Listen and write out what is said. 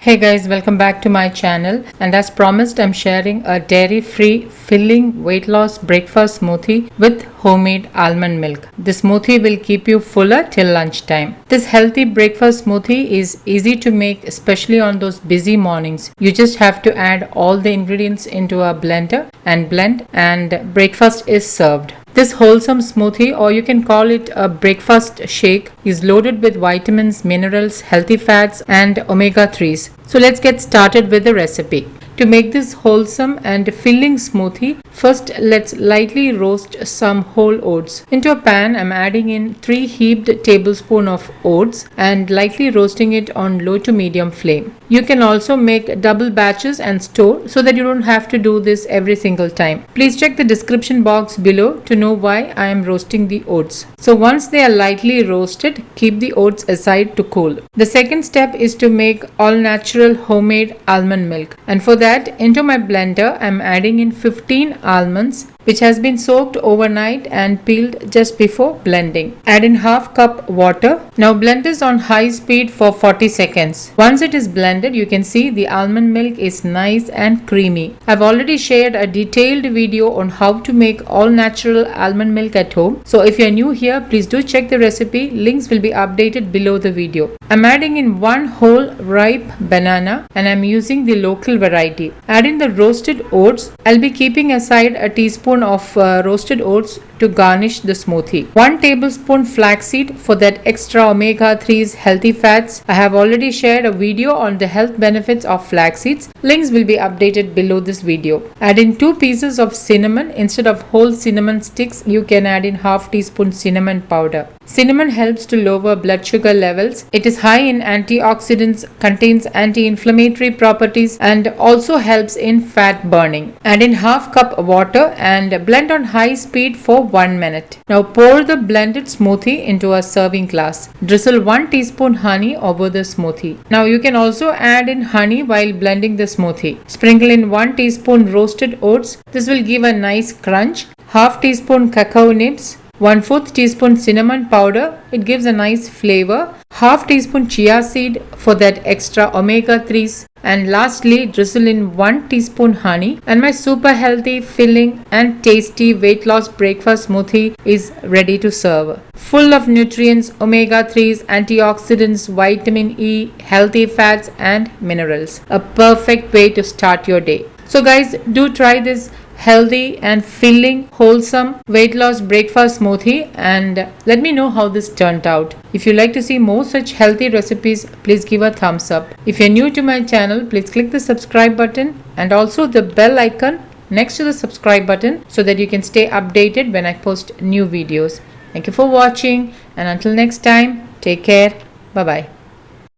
Hey guys, welcome back to my channel, and as promised I'm sharing a dairy-free filling weight loss breakfast smoothie with homemade almond milk. This smoothie will keep you fuller till lunchtime. This healthy breakfast smoothie is easy to make, especially on those busy mornings. You just have to add all the ingredients into a blender and blend, and breakfast is served. This wholesome smoothie, or you can call it a breakfast shake, is loaded with vitamins, minerals, healthy fats, and omega-3s. So let's get started with the recipe. To make this wholesome and filling smoothie, first let's lightly roast some whole oats. Into a pan, I'm adding in 3 heaped tablespoons of oats and lightly roasting it on low to medium flame. You can also make double batches and store so that you don't have to do this every single time. Please check the description box below to know why I am roasting the oats. So once they are lightly roasted, keep the oats aside to cool. The second step is to make all natural homemade almond milk, and for that, into my blender I'm adding in 15 almonds which has been soaked overnight and peeled just before blending. Add in half cup water. Now blend this on high speed for 40 seconds. Once it is blended, you can see the almond milk is nice and creamy. I've already shared a detailed video on how to make all natural almond milk at home. So if you're new here, please do check the recipe. Links will be updated below the video. I'm adding in 1 whole ripe banana and I'm using the local variety. Add in the roasted oats. I'll be keeping aside a teaspoon of roasted oats to garnish the smoothie. 1 tablespoon flaxseed for that extra omega-3s healthy fats. I have already shared a video on the health benefits of flax seeds. Links will be updated below this video. Add in 2 pieces of cinnamon. Instead of whole cinnamon sticks, you can add in half teaspoon cinnamon powder. Cinnamon helps to lower blood sugar levels. It is high in antioxidants, contains anti-inflammatory properties, and also helps in fat burning. Add in half cup water and blend on high speed for 1 minute. Now pour the blended smoothie into a serving glass. Drizzle 1 teaspoon honey over the smoothie. Now you can also add in honey while blending the smoothie. Sprinkle in 1 teaspoon roasted oats. This will give a nice crunch. Half teaspoon cacao nibs. 1/4 teaspoon cinnamon powder, it gives a nice flavor. Half teaspoon chia seed for that extra omega-3s, and lastly drizzle in 1 teaspoon honey, and my super healthy, filling and tasty weight loss breakfast smoothie is ready to serve. Full of nutrients, omega-3s, antioxidants, vitamin E, healthy fats and minerals. A perfect way to start your day. So guys, do try this healthy and filling wholesome weight loss breakfast smoothie and let me know how this turned out. If you like to see more such healthy recipes, please give a thumbs up. If you're new to my channel, please click the subscribe button and also the bell icon next to the subscribe button so that you can stay updated when I post new videos. Thank you for watching, and until next time, take care. Bye bye.